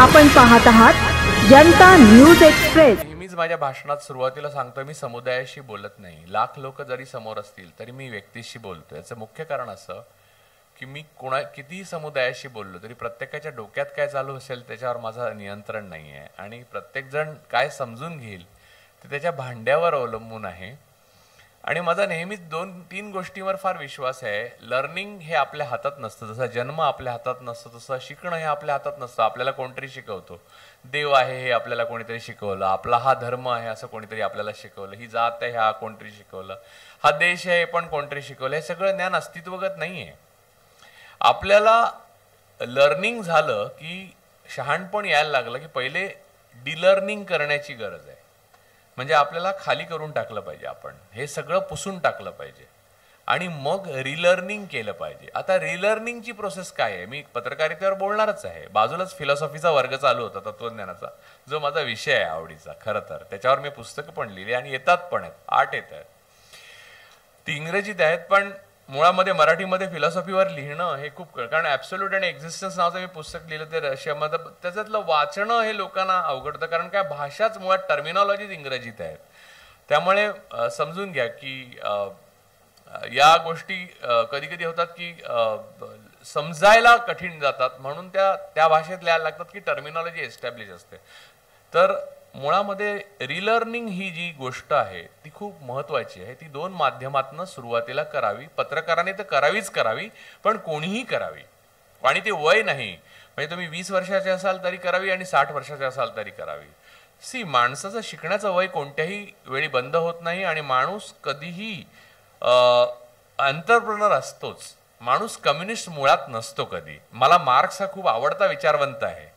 आपण पाहत आहात जनता न्यूज एक्सप्रेस। नेहमीच माझ्या भाषणात सुरुवातीला सांगतो मी समुदायाशी बोलत नाही। लाख लोक जरी समोर असतील तरी मी व्यक्तीशी बोलतो। याचं मुख्य कारण असं की मी कितीही समुदायाशी बोललो तरी प्रत्येकाच्या डोक्यात काय चालू असेल त्याच्यावर माझं नियंत्रण नाही आहे आणि प्रत्येक जण काय समजून घेईल ते त्याच्या भांड्यावर अवलंबून आहे। आणि माझा नेहमीच 2-3 गोष्टींवर फार विश्वास आहे। लर्निंग हे आपल्या हातात नसतं, जसं जन्म आपल्या हातात नसतं तसं शिकणं हे आपल्या हातात नसतं। आपल्याला कोणतरी शिकवतो, देव आहे हे आपल्याला कोणीतरी शिकवलं, आपला हा धर्म आहे असं कोणीतरी आपल्याला शिकवलं, ही जात आहे हा कोणतरी शिकवलं, हा देश आहे पण कोणतरी शिकवलं। हे सगळं ज्ञान अस्तित्वगत नाही आहे। आपल्याला लर्निंग झालं की शहाणपण यायला लागलं की पहिले डिलर्निंग करण्याची गरज आहे। म्हणजे आपल्याला खाली करून टाकलं पाहिजे, आपण हे सगळं पुसून टाकलं पाहिजे आणि मग रिलर्निंग केलं पाहिजे। आता रिलर्निंगची प्रोसेस काय आहे, मी पत्रकारितेवर बोलणारच आहे। बाजूलाच फिलॉसॉफीचा वर्ग चालू होता तत्वज्ञानाचा, जो माझा विषय आहे आवडीचा। खरं तर त्याच्यावर मी पुस्तकं पण लिहिली आणि येतात पण आहेत, 8 येत आहेत। ती इंग्रजीत आहेत पण मुळामध्ये मराठीमध्ये फिलॉसॉफीवर लिहिणं हे खूप, कारण ॲब्सोल्यूट आणि एक्झिस्टन्स नावाचं मी पुस्तक लिहिलं ते रशियामध्ये, त्याच्यातलं वाचणं हे लोकांना अवघडतं कारण काय भाषाच मुळात टर्मिनॉलॉजीज इंग्रजीत आहेत। त्यामुळे समजून घ्या की या गोष्टी कधी कधी होतात की समजायला कठीण जातात, म्हणून त्या भाषेत लिहायला लागतात की टर्मिनॉलॉजी एस्टॅब्लिश असते। तर मुळामध्ये रिलर्निंग ही जी गोष्ट आहे ती खूप महत्त्वाची आहे। ती 2 माध्यमातून सुरुवातीला करावी। पत्रकाराने तर करावीच करावी, पण कोणीही करावी आणि ते वय नाही, म्हणजे तुम्ही 20 वर्षाचे असाल तरी करावी आणि 60 वर्षाचे असाल तरी करावी। माणसाचं शिकण्याचं वय कोणत्याही वेळी बंद होत नाही आणि माणूस कधीही एंटरप्रेनर असतोच। माणूस कम्युनिस्ट मुळात नसतो कधी। मला मार्क्स हा खूप आवडता विचारवंत आहे,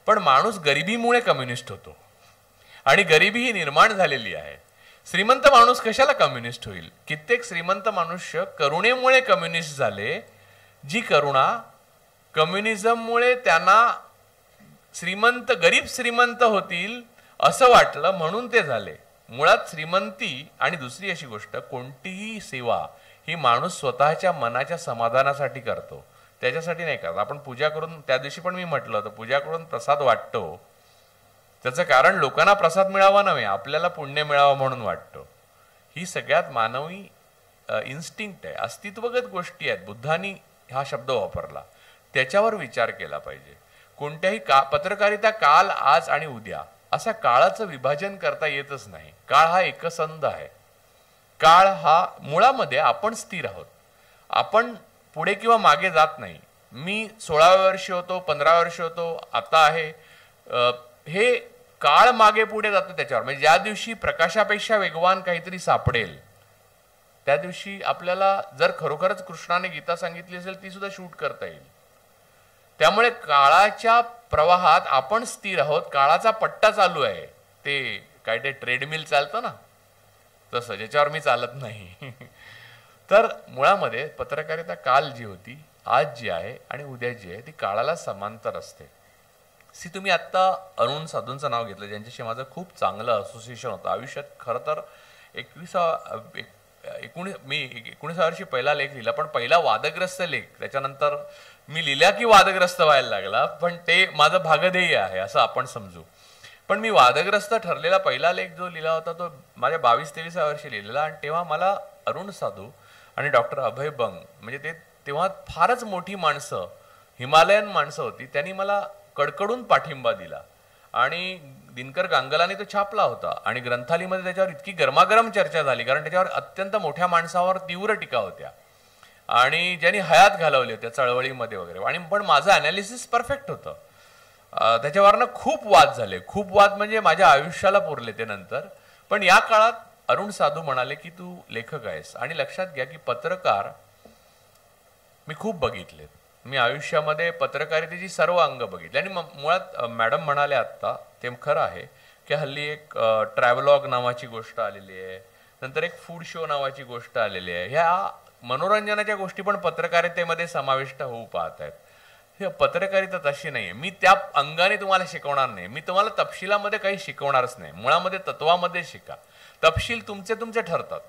पण माणूस गरिबीमुळे कम्युनिस्ट होतो आणि गरिबी ही निर्माण झालेली आहे। श्रीमंत माणूस कशाला कम्युनिस्ट होईल? कित्येक श्रीमंत मनुष्य करुणेमुळे कम्युनिस्ट झाले, जी करुणा कम्युनिझममुळे त्यांना गरीब श्रीमंत होतील असं वाटलं म्हणून ते झाले। मुळात श्रीमंती आणि दुसरी अशी गोष्ट, कोणतीही सेवा ही माणूस स्वतःच्या मनाच्या समाधानासाठी करतो, त्याच्यासाठी नाही करत। आपण पूजा करून, त्या दिवशी पण मी म्हटलं होतं, पूजा करून प्रसाद वाटतो त्याचं कारण लोकांना प्रसाद मिळावा नव्हे, आपल्याला पुण्य मिळावं म्हणून वाटतो। ही सगळ्यात मानवी इन्स्टिंक्ट आहे, अस्तित्वगत गोष्टी आहेत। बुद्धांनी हा शब्द वापरला, त्याच्यावर विचार केला पाहिजे। कोणत्याही पत्रकारिता काल, आज आणि उद्या असा काळाचं विभाजन करता येतच नाही। काळ हा एकसंध आहे। काळ हा मुळामध्ये आपण स्थिर आहोत, आपण पुढे किंवा मागे जात नाही। मी 16व्या वर्षी होतो, 15व्या वर्षी होतो, आता आहे, हे काळ मागे पुढे जातो त्याच्यावर। म्हणजे ज्या दिवशी प्रकाशापेक्षा वेगवान काहीतरी सापडेल त्या दिवशी आपल्याला जर खरोखरच कृष्णाने गीता सांगितली असेल ती सुद्धा शूट करता येईल। त्यामुळे काळाच्या प्रवाहात आपण स्थिर आहोत, काळाचा पट्टा चालू आहे। ते काय ते ट्रेडमिल चालतं ना तसं, ज्याच्यावर मी चालत नाही। तर मुळामध्ये पत्रकारिता काल जी होती, आज जी आहे आणि उद्या जी आहे ती काळाला समांतर असते। तुम्ही आत्ता अरुण साधूंचं नाव घेतलं, ज्यांच्याशी माझं खूप चांगलं असोसिएशन होतं आयुष्यात। खरं तर 19व्या वर्षी पहिला लेख लिहिला, पण पहिला वादग्रस्त लेख, त्याच्यानंतर मी लिहिला की वादग्रस्त व्हायला लागला, पण ते माझं भागधेय आहे असं आपण समजू। पण मी वादग्रस्त ठरलेला पहिला लेख जो लिहिला होता तो माझ्या 22-23व्या वर्षी लिहिलेला, आणि तेव्हा मला अरुण साधू आणि डॉक्टर अभय बंग, म्हणजे ते तेव्हा फारच मोठी माणसं, हिमालयन माणसं होती, त्यांनी मला कडकडून पाठिंबा दिला आणि दिनकर गांगलाने तो छापला होता आणि ग्रंथालीमध्ये त्याच्यावर इतकी गरमागरम चर्चा झाली, कारण त्याच्यावर अत्यंत मोठ्या माणसावर तीव्र टीका होत्या आणि ज्यांनी हयात घालवली होत्या चळवळीमध्ये वगैरे, आणि पण माझं अनालिसिस परफेक्ट होतं। त्याच्यावरनं खूप वाद झाले, खूप वाद म्हणजे माझ्या आयुष्याला पुरले ते नंतर। पण या काळात अरुण साधू म्हणाले की तू लेखक आहेस, आणि लक्षात घ्या की पत्रकार मी खूप बघितलेत। मी आयुष्यामध्ये पत्रकारितेची सर्व अंग बघितली आणि मुळात मॅडम म्हणाले आत्ता, ते खरं आहे की हल्ली एक ट्रॅव्हलॉग नावाची गोष्ट आलेली आहे, नंतर एक फूड शो नावाची गोष्ट आलेली आहे। ह्या मनोरंजनाच्या गोष्टी पण पत्रकारितेमध्ये समाविष्ट होऊ पाहत आहेत। हे पत्रकारिता तशी नाहीये, मी त्या अंगाने तुम्हाला शिकवणार नाही, मी तुम्हाला तपशिलामध्ये काही शिकवणारच नाही। मुळामध्ये तत्वामध्ये शिका, तपशील तुमचे तुमचे ठरतात।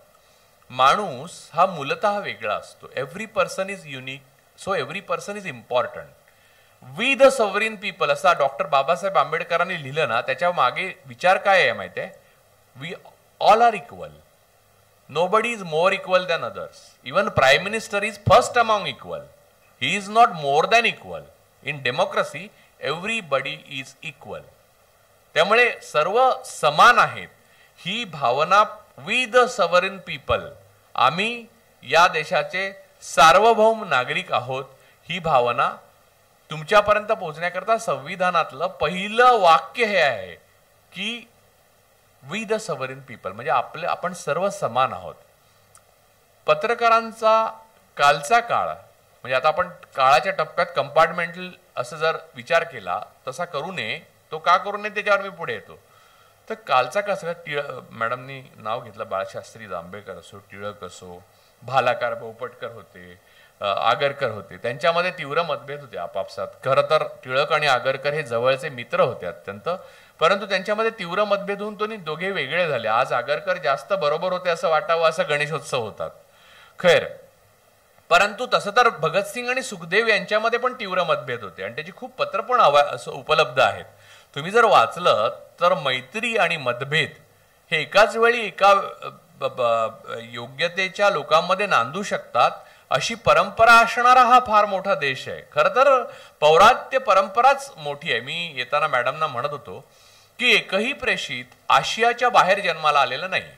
माणूस हा मूलतः वेगळा असतो, every person is unique, so every person is important. We the sovereign people असा डॉक्टर बाबासाहेब आंबेडकरांनी लिहिलं ना, त्याच्या मागे विचार काय आहे माहितीये? We all are equal. Nobody is more equal than others. Even Prime Minister is first among equal. He is not more than equal. In democracy, everybody is equal. त्यामुळे सर्व समान आहेत. ही भावना वी द सॉव्हरीन पीपल, आम्ही या देशाचे सार्वभौम नागरिक आहोत, ही भावना तुमच्यापर्यंत पोहोचण्याकरता संविधानातलं पहिलं वाक्य हे आहे की वी द सॉव्हरीन पीपल, म्हणजे आपण सर्व समान आहोत. पत्रकारांचा कालचा काळ, म्हणजे आता आपण काळाच्या टप्प्यात कंपार्टमेंटल असं जर विचार केला तसा करू नये. तो का करू नये त्याच्यावर मी पुढे येतो. तर कालचा कसं मॅडमनी नाव घेतलं, बाळशास्त्री जांभेकर असो, टिळक असो, भालाकार भोपटकर होते, आगरकर होते, त्यांच्यामध्ये तीव्र मतभेद होते आपापसात. खरं तर टिळक आणि आगरकर हे जवळचे मित्र होते अत्यंत, परंतु त्यांच्यामध्ये तीव्र मतभेद होऊन दोघे वेगळे झाले. आज आगरकर जास्त बरोबर होते असं वाटावं असं गणेशोत्सव होतात खैर. परंतु तसं तर भगतसिंग आणि सुखदेव यांच्यामध्ये पण तीव्र मतभेद होते आणि त्याची खूप पत्र पण उपलब्ध आहेत. तुम्ही जर वाचलं तर मैत्री आणि मतभेद हे एकाच वेळी एका योग्यतेच्या लोकांमध्ये नांदू शकतात अशी परंपरा असणारा हा फार मोठा देश आहे. खरं तर पौरात्य परंपराच मोठी आहे. मी येताना मॅडमना म्हणत होतो की एकही प्रेषित आशियाच्या बाहेर जन्माला आलेला नाही.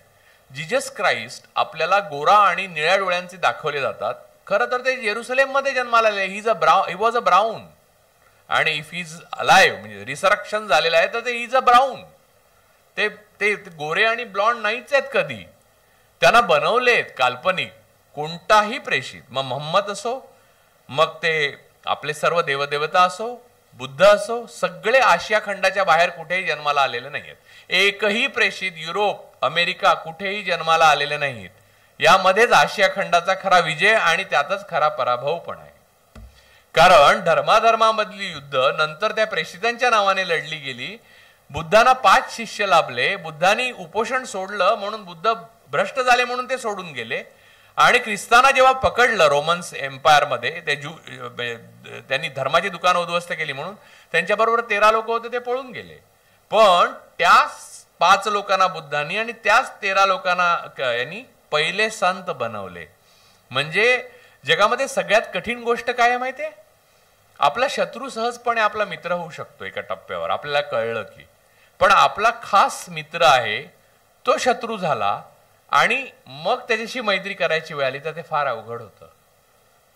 जीजस क्राइस्ट आपल्याला गोरा आणि निळ्या डोळ्यांचे दाखवले जातात. खरं तर ते जेरुसलेम मध्ये जन्माला आले. ही वॉज अ ब्राऊन आणि इफ इज अलाइव्ह म्हणजे रिसरक्शन झालेलं आहे तर ते इज अ ब्राऊन. ते गोरे आणि ब्लॉन्ड नाहीच आहेत कधी. त्यांना बनवलेत काल्पनिक. कोणताही प्रेषित, मग मोहम्मद असो, मग ते आपले सर्व देवदेवता असो, बुद्ध असो, सगळे आशिया खंडाच्या बाहेर कुठेही जन्माला आलेले नाहीत. एकही प्रेषित युरोप, अमेरिका कुठेही जन्माला आलेले नाहीत. यामध्येच आशिया खंडाचा खरा विजय आणि त्यातच खरा पराभव पण आहे. कारण धर्माधर्मामधली युद्ध नंतर त्या प्रेषितांच्या नावाने लढली गेली. बुद्धांना 5 शिष्य लाभले. बुद्धांनी उपोषण सोडलं म्हणून बुद्ध भ्रष्ट झाले म्हणून ते सोडून गेले. आणि ख्रिस्तांना जेव्हा पकडलं रोमन्स एम्पायर मध्ये, त्यांनी धर्माची दुकान उद्ध्वस्त केली म्हणून त्यांच्याबरोबर 13 लोक होते ते पळून गेले. पण त्याच 5 लोकांना बुद्धांनी आणि त्याच 13 लोकांना यांनी पहिले संत बनवले. म्हणजे जगामध्ये सगळ्यात कठीण गोष्ट काय आहे माहितीये? आपला शत्रू सहजपणे आपला मित्र होऊ शकतो एका टप्प्यावर, आपल्याला कळलं की. पण आपला खास मित्र आहे तो शत्रू झाला आणि मग त्याच्याशी मैत्री करायची वेळ आली तर ते फार अवघड होतं.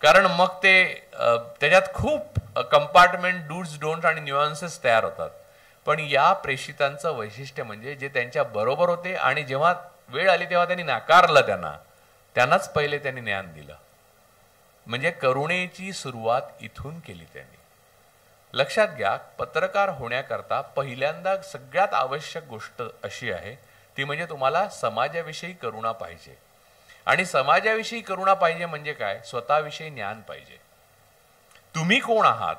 कारण मग ते त्याच्यात खूप कंपार्टमेंट, डूज डोंट आणि न्यूअन्सेस तयार होतात. पण या प्रेषितांचं वैशिष्ट्य म्हणजे जे त्यांच्या बरोबर होते आणि जेव्हा वेळ आली तेव्हा त्यांनी नाकारलं, त्यांनाच पहिले त्यांनी ज्ञान दिलं. म्हणजे करुणेची सुरुवात इथून केली त्यांनी. लक्षात घ्या, पत्रकार होण्याकरता पहिल्यांदा सगळ्यात आवश्यक गोष्ट अशी आहे ती म्हणजे तुम्हाला समाजाविषयी करुणा पाहिजे. आणि समाजाविषयी करुणा पाहिजे म्हणजे काय? स्वतःविषयी ज्ञान पाहिजे. तुम्ही कोण आहात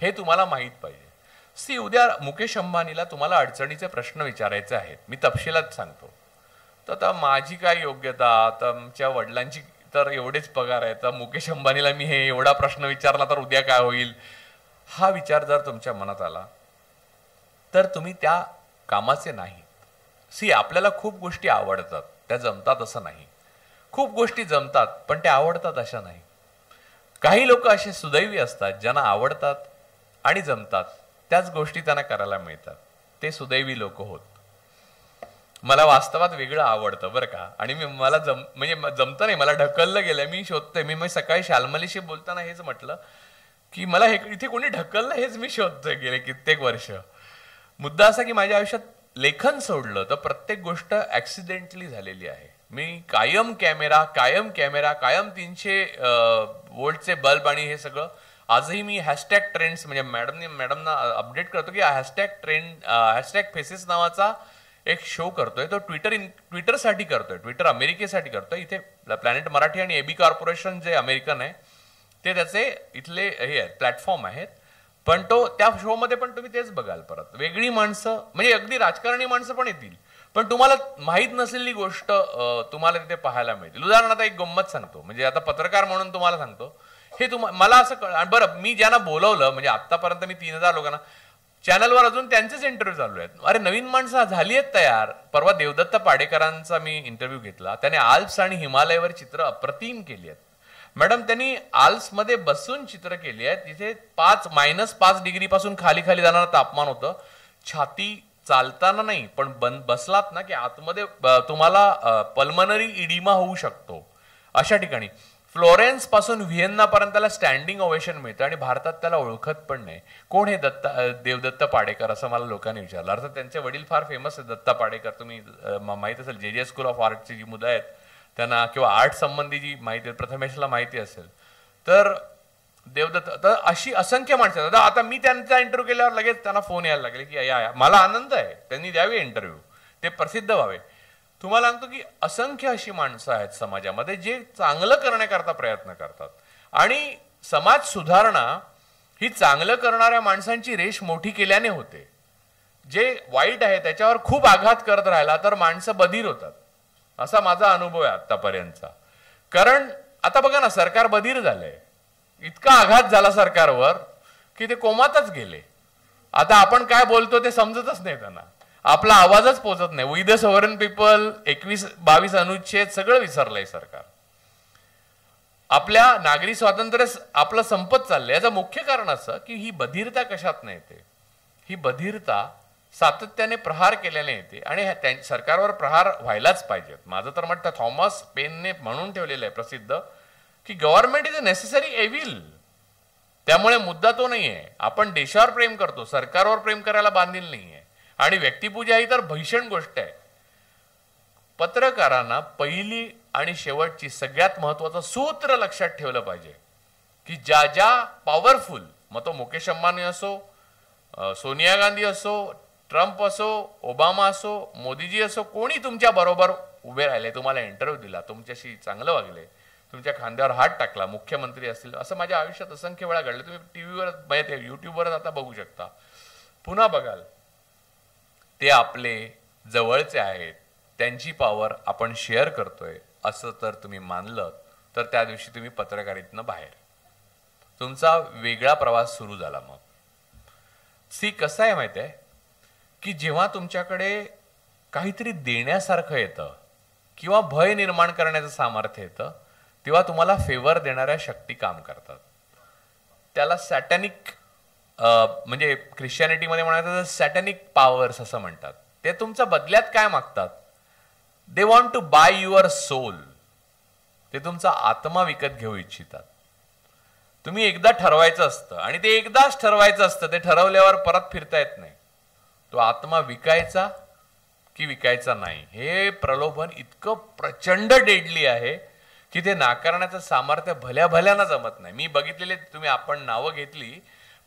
हे तुम्हाला माहीत पाहिजे. उद्या मुकेश अंबानीला तुम्हाला अडचणीचे प्रश्न विचारायचे आहेत, मी तपशिलात सांगतो. तर आता माझी काय योग्यता, तर आमच्या वडिलांची तर एवढेच पगार आहे, तर मुकेश अंबानीला मी हे एवढा प्रश्न विचारला तर उद्या काय होईल, हा विचार जर तुमच्या मनात आला तर तुम्ही त्या कामाचे नाही. आपल्याला खूप गोष्टी आवडतात, त्या जमतात असं नाही. खूप गोष्टी जमतात पण त्या आवडतात अशा नाही. काही लोक असे सुदैवी असतात ज्यांना आवडतात आणि जमतात त्याच गोष्टी त्यांना करायला मिळतात. ते सुदैवी लोक होत. मला वास्तवात वेगळं आवडतं बरं का, आणि मला म्हणजे जमतं नाही, मला ढकललं गेलं, मी शोधतोय. मी सकाळी शाल्मलीशी बोलताना हेच म्हटलं की मला इथे कोणी ढकललं हेच मी शोधतोय गेले कित्येक वर्ष. मुद्दा असा की माझ्या आयुष्यात लेखन सोडलं तर प्रत्येक गोष्ट ऍक्सिडेंटली झालेली आहे. मी कायम कॅमेरा, कायम 300 वोल्टचे बल्ब आणि हे सगळं. आजही मी हॅशटॅग ट्रेंड्स म्हणजे मॅडमना अपडेट करतो की हॅशटॅग फेसेस नावाचा एक शो करतोय. तो ट्विटरसाठी करतोय, ट्विटर अमेरिकेसाठी करतोय. इथे प्लॅनेट मराठी आणि एबी कॉर्पोरेशन जे अमेरिकन आहे ते त्याचे इथले हे आहेत, प्लॅटफॉर्म आहेत. पण त्या शो मध्ये पण तुम्ही तेच बघाल परत. वेगळी माणसं म्हणजे अगदी राजकारणी माणसं पण येतील, पण तुम्हाला माहीत नसलेली गोष्ट तुम्हाला तिथे पाहायला मिळतील. उदाहरणार्थ एक गंमत सांगतो, म्हणजे आता पत्रकार म्हणून तुम्हाला सांगतो हे मला असं कळलं. बरं, मी ज्यांना बोलवलं म्हणजे आतापर्यंत मी 3000 लोकांना चॅनलवर अजून त्यांचेच इंटरव्ह्यू चालू आहेत. अरे नवीन माणसं झाली आहेत तयार. परवा देवदत्त पाडेकरांचा मी इंटरव्ह्यू घेतला. त्याने आल्प्स आणि हिमालयावर चित्र अप्रतिम केली आहेत. मॅडम, त्यांनी आल्प्समध्ये बसून चित्र केली आहेत जिथे -5 डिग्री पासून खाली खाली जाणारं तापमान होतं. छाती चालताना नाही पण बसलात ना की आतमध्ये तुम्हाला पल्मनरी इडिमा होऊ शकतो. अशा ठिकाणी फ्लोरेन्स पासून व्हिएन्ना पर्यंत त्याला स्टँडिंग ओवेशन मिळतं आणि भारतात त्याला ओळखत पण नाही. कोण हे देवदत्त पाडेकर असं मला लोकांनी विचारलं. अर्थात त्यांचे वडील फार फेमस आहेत दत्ता पाडेकर. तुम्ही माहिती असेल जे स्कूल ऑफ आर्टची जी मुलं आहेत त्यांना किंवा आर्ट संबंधी जी माहिती प्रथमेशला माहिती असेल तर देवदत्त. तर अशी असंख्य माणसं. आता मी त्यांचा इंटरव्ह्यू केल्यावर लगेच त्यांना फोन यायला लागले की या मला आनंद आहे त्यांनी द्यावे इंटरव्ह्यू, ते प्रसिद्ध व्हावे. तुम्हाला सांगतो की असंख्य अशी माणसं आहेत समाजामध्ये जे चांगलं करण्याकरता प्रयत्न करतात आणि समाज सुधारणा ही चांगलं करणाऱ्या माणसांची रेष मोठी केल्याने होते. जे वाईट आहे त्याच्यावर खूप आघात करत राहिला तर माणसं बधीर होतात, असा माझा अनुभव आहे आतापर्यंतचा. कारण आता बघा ना, सरकार बधीर झालंय. इतका आघात झाला सरकारवर की ते कोमातच गेले. आता आपण काय बोलतो ते समजतच नाही त्यांना, आपला आवाजच पोचत नाही. वी द सोव्हरन पीपल 21-22 अनुच्छेद सगळं विसरलंय सरकार. आपल्या नागरी स्वातंत्र्य आपलं संपत चाललंय. याचं मुख्य कारण असं की ही बधिरता कशात नाही येते. ही बधिरता सातत्याने प्रहार केल्याने येते आणि सरकारवर प्रहार व्हायलाच पाहिजेत. माझं तर म्हणतं थॉमस पेनने म्हणून ठेवलेलं आहे प्रसिद्ध की government is a necessary Evil. त्यामुळे मुद्दा तो नाहीये. आपण देशावर प्रेम करतो, सरकारवर प्रेम करायला बांधील नाहीये. आणि व्यक्तिपूजा ही तर भीषण गोष्ट आहे. पत्रकारांना पहिली आणि शेवटची सगळ्यात महत्वाचं सूत्र लक्षात ठेवलं पाहिजे की ज्या पॉवरफुल, मग तो मुकेश अंबानी असो, सोनिया गांधी असो, ट्रम्प असो, ओबामा असो, मोदीजी असो, कोणी तुमच्या बरोबर उभे राहिले, तुम्हाला इंटरव्ह्यू दिला, तुमच्याशी चांगलं वागले, तुमच्या खांद्यावर हात टाकला, मुख्यमंत्री असतील, असं माझ्या आयुष्यात असंख्य वेळा घडलं. तुम्ही टीव्हीवर युट्यूबवर आता बघू शकता, पुन्हा बघाल. ते आपले जवळचे आहेत, त्यांची पॉवर आपण शेअर करतोय असं तर तुम्ही मानलं तर त्या दिवशी तुम्ही पत्रकारितेतनं बाहेर, तुमचा वेगळा प्रवास सुरू झाला. मग कसं आहे माहिती आहे की जेव्हा तुमच्याकडे काहीतरी देण्यासारखं येतं किंवा भय निर्माण करण्याचं सामर्थ्य येतं तेव्हा तुम्हाला फेवर देणाऱ्या शक्ती काम करतात. त्याला सॅटॅनिक म्हणजे ख्रिश्चॅनिटीमध्ये म्हणायचं सॅटॅनिक पॉवर्स असं म्हणतात. ते तुमच्या बदल्यात काय मागतात? They want to buy your soul. ते तुमचा आत्मा विकत घेऊ इच्छितात. तुम्ही एकदा ठरवायचं असतं आणि ते एकदाच ठरवायचं असतं. ते ठरवल्यावर परत फिरता येत नाही. तो आत्मा विकायचा की विकायचा नाही, हे प्रलोभन इतकं प्रचंड डेडली आहे की ते नाकारण्याचं सामर्थ्य भल्या भल्यानं जमत नाही. मी बघितलेले, तुम्ही आपण नावं घेतली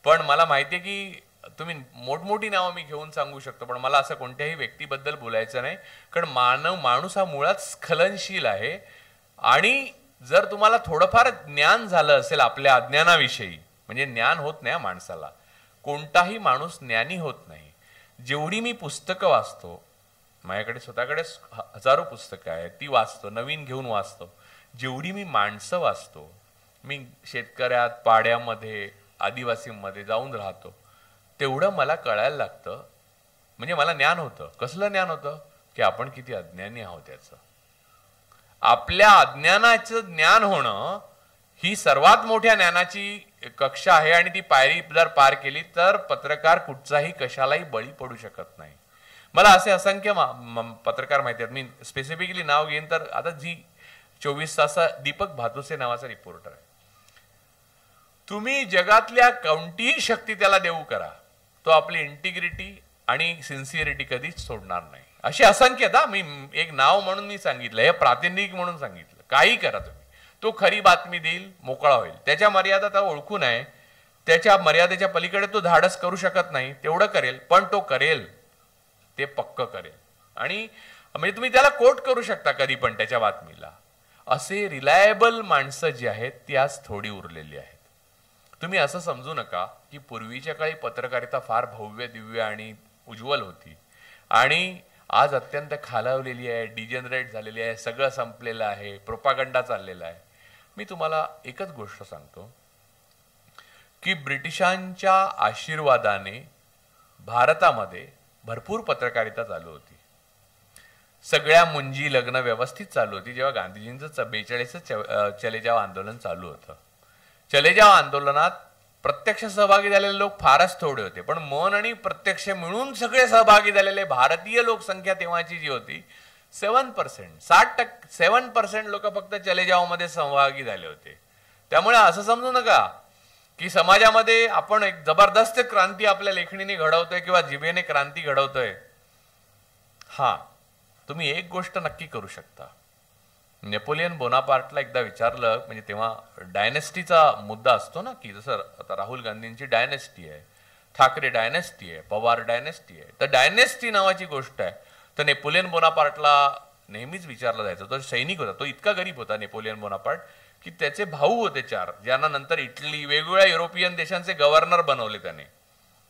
पण मला माहितीये की तुम्ही मोठमोठी नावं मी घेऊन सांगू शकतो पण मला असं कोणत्याही व्यक्तीबद्दल बोलायचं नाही. कारण माणूस हा मुळात स्खलनशील आहे आणि जर तुम्हाला थोडंफार ज्ञान झालं असेल आपल्या अज्ञानाविषयी, म्हणजे ज्ञान होत नाही माणसाला, कोणताही माणूस ज्ञानी होत नाही. जेवढी मी पुस्तकं वाचतो, माझ्याकडे स्वतःकडे हजारो पुस्तकं आहेत, ती वाचतो, नवीन घेऊन वाचतो. जेवढी मी माणसं वाचतो, मी शेतकऱ्यात, पाड्यामध्ये, आदिवासींमध्ये जाऊन राहतो, तेवढं मला कळायला लागतं. म्हणजे मला ज्ञान होतं. कसलं ज्ञान होतं की आपण किती अज्ञानी आहोत याचं. आपल्या अज्ञानाचं ज्ञान होणं ही सर्वात मोठ्या ज्ञानाची कक्षा आहे आणि ती पायरी जर पार केली तर पत्रकार कुठचाही कशालाही बळी पडू शकत नाही. मला असे असंख्य पत्रकार माहिती आहेत. मी स्पेसिफिकली नाव घेईन तर आता जी 24 तास दीपक भातुसे नावाचा रिपोर्टर आहे. तुम्ही जगातल्या कोणतीही शक्ती त्याला देऊ करा, तो आपली इंटिग्रिटी आणि सिन्सिअरिटी कधीच सोडणार नाही. असे असंख्य, मी एक नाव म्हणून मी सांगितलं, हे प्रातिनिधिक म्हणून सांगितलं. काही करा तुम्ही, तो खरी बातमी देईल, मोकळा होईल. त्याच्या मर्यादा त्याला ओळखून आहे, त्याच्या मर्यादेच्या पलीकडे तो धाडस करू शकत नाही, तेवढं करेल. पण तो करेल, ते पक्क करेल. आणि म्हणजे तुम्ही त्याला कोट करू शकता कधी पण त्याच्या बातमीला. असे रिलायबल माणसं जी आहेत ती आज थोडी उरलेली आहेत. तुम्ही असं समजू नका की पूर्वीच्या काळी पत्रकारिता फार भव्य, दिव्य आणि उज्ज्वल होती आणि आज अत्यंत खालावलेली आहे, डिजनरेट झालेली आहे, सगळं संपलेलं आहे, प्रोपागंडा चाललेला आहे. मी तुम्हाला एकच गोष्ट सांगतो की ब्रिटिशांच्या आशीर्वादाने भारतामध्ये भरपूर पत्रकारिता चालू होती. सगळ्या मुंजी लग्न व्यवस्थित चालू होती जेव्हा गांधीजींचं 42चं चले जाव आंदोलन चालू होतं. चले जाव आंदोलनात प्रत्यक्ष सहभागी झालेले लोक फारच थोडे होते, पण मन आणि प्रत्यक्ष मिळून सगळे सहभागी झालेले भारतीय लोकसंख्या तेव्हाची जी होती 7%, 7% लोक फक्त चले जाव मध्ये सहभागी झाले होते. त्यामुळे असं समजू नका की समाजामध्ये आपण एक जबरदस्त क्रांती आपल्या लेखणीने घडवतोय किंवा जिभेने क्रांती घडवतोय. हा, तुम्ही एक गोष्ट नक्की करू शकता. नेपोलियन बोनापार्टला एकदा विचारलं, म्हणजे तेव्हा डायनेस्टीचा मुद्दा असतो ना, की जसं आता राहुल गांधींची डायनेस्टी आहे, ठाकरे डायनेस्टी आहे, पवार डायनेस्टी आहे, तर डायनेस्टी नावाची गोष्ट आहे. तर नेपोलियन बोनापार्टला नेहमीच विचारलं जायचं. तो सैनिक होता, तो इतका गरीब होता नेपोलियन बोनापार्ट की त्याचे भाऊ होते 4, ज्यांना नंतर इटली वेगवेगळ्या युरोपियन देशांचे गव्हर्नर बनवले त्याने.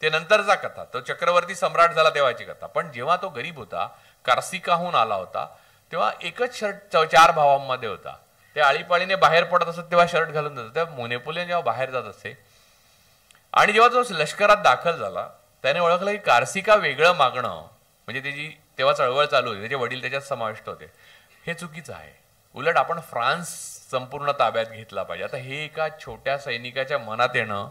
ते नंतरचा कथा, तो चक्रवर्ती सम्राट झाला तेव्हाची कथा. पण जेव्हा तो गरीब होता, कार्सिकाहून आला होता, तेव्हा एकच शर्ट 4 भावांमध्ये होता. ते आळीपाळीने बाहेर पडत असत तेव्हा शर्ट घालून जात. तेव्हा नेपोलियन जेव्हा बाहेर जात असे आणि जेव्हा तो लष्करात दाखल झाला, त्याने ओळखलं की कार्सिका वेगळं मागणं, म्हणजे त्याची तेव्हा चळवळ चालू होती, त्याचे वडील त्याच्यात समाविष्ट होते, हे चुकीचं आहे. उलट आपण फ्रान्स संपूर्ण ताब्यात घेतला पाहिजे. आता हे एका छोट्या सैनिकाच्या मनात येणं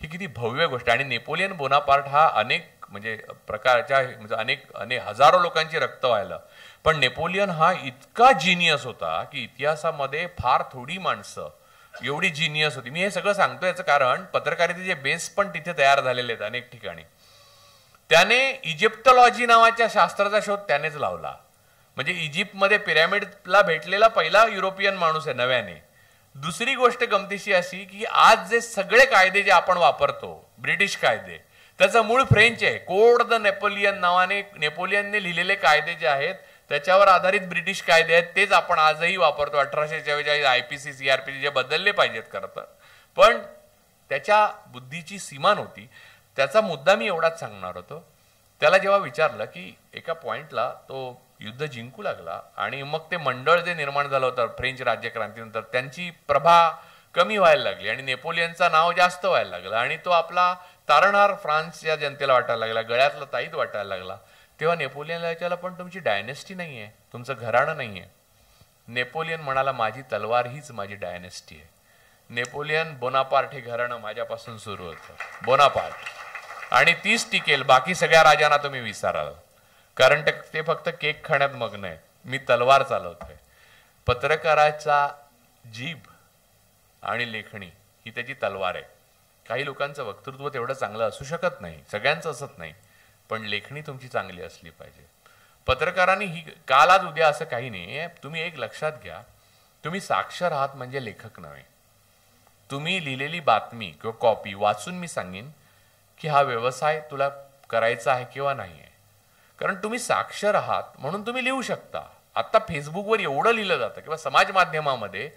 ही किती भव्य गोष्ट. आणि नेपोलियन बोनापार्ट हा अनेक म्हणजे प्रकारच्या म्हणजे अनेक हजारो लोकांची रक्त व्हायला. पण नेपोलियन हा इतका जिनियस होता की इतिहासामध्ये फार थोडी माणसं एवढी जिनियस होती. मी हे सगळं सांगतो याचं कारण पत्रकारितेचे बेस पण तिथे तयार झालेले आहेत अनेक ठिकाणी. त्याने इजिप्तॉलॉजी नावाच्या शास्त्राचा शोध त्यानेच लावला. म्हणजे इजिप्तमध्ये पिरॅमिडला भेटलेला पहिला युरोपियन माणूस आहे नव्याने. दुसरी गोष्ट गमतीशी अशी की आज जे सगळे कायदे जे आपण वापरतो ब्रिटिश कायदे, त्याचं मूळ फ्रेंच आहे. कोड द नेपोलियन नावाने नेपोलियनने लिहिलेले कायदे जे आहेत त्याच्यावर आधारित ब्रिटिश कायदे आहेत, तेच आपण आजही वापरतो. 1844 IPC CRPC जे बदलले पाहिजेत करतं, पण त्याच्या बुद्धीची सीमा नव्हती. त्याचा मुद्दा मी एवढाच सांगणार होतो. त्याला जेव्हा विचारलं की एका पॉइंटला तो युद्ध जिंकू लागला आणि मग ते मंडळ जे निर्माण झालं होतं फ्रेंच राज्यक्रांतीनंतर, त्यांची प्रभा कमी व्हायला लागली आणि नेपोलियनचं नाव जास्त व्हायला लागलं आणि तो आपला तारणहार फ्रान्सच्या जनतेला वाटायला लागला, गळ्यातला ताईत वाटायला लागला. तेव्हा नेपोलियनला विचारलं, पण तुमची डायनेस्टी नाहीये, तुमचं घराणं नाहीये. नेपोलियन म्हणाला, माझी तलवार हीच माझी डायनेस्टी आहे. नेपोलियन बोनापार्ट हे घराणं माझ्यापासून सुरू होतं, बोनापार्ट, आणि तीच टिकेल. बाकी सगळ्या राजांना तुम्ही विचाराल, कारण ते फक्त केक खाण्यात मग्न आहे. मी तलवार चालवतोय. पत्रकाराचा जीभ आणि लेखणी ही त्याची तलवार आहे. काही लोकांचं वक्तृत्व तेवढं चांगलं असू शकत नाही, सगळ्यांचं असत नाही, पण लेखणी तुमची चांगली असली पाहिजे. पत्रकारांनी ही काल आज उद्या असं काही नाही. तुम्ही एक लक्षात घ्या, तुम्ही साक्षर आहात म्हणजे लेखक नव्हे. तुम्ही लिहिलेली बातमी किंवा कॉपी वाचून मी सांगेन की हा व्यवसाय तुला करायचा आहे किंवा नाही आहे. कारण तुम्ही साक्षर आहात म्हणून तुम्ही लिहू शकता. आता फेसबुकवर एवढं लिहिलं जातं किंवा समाज माध्यमामध्ये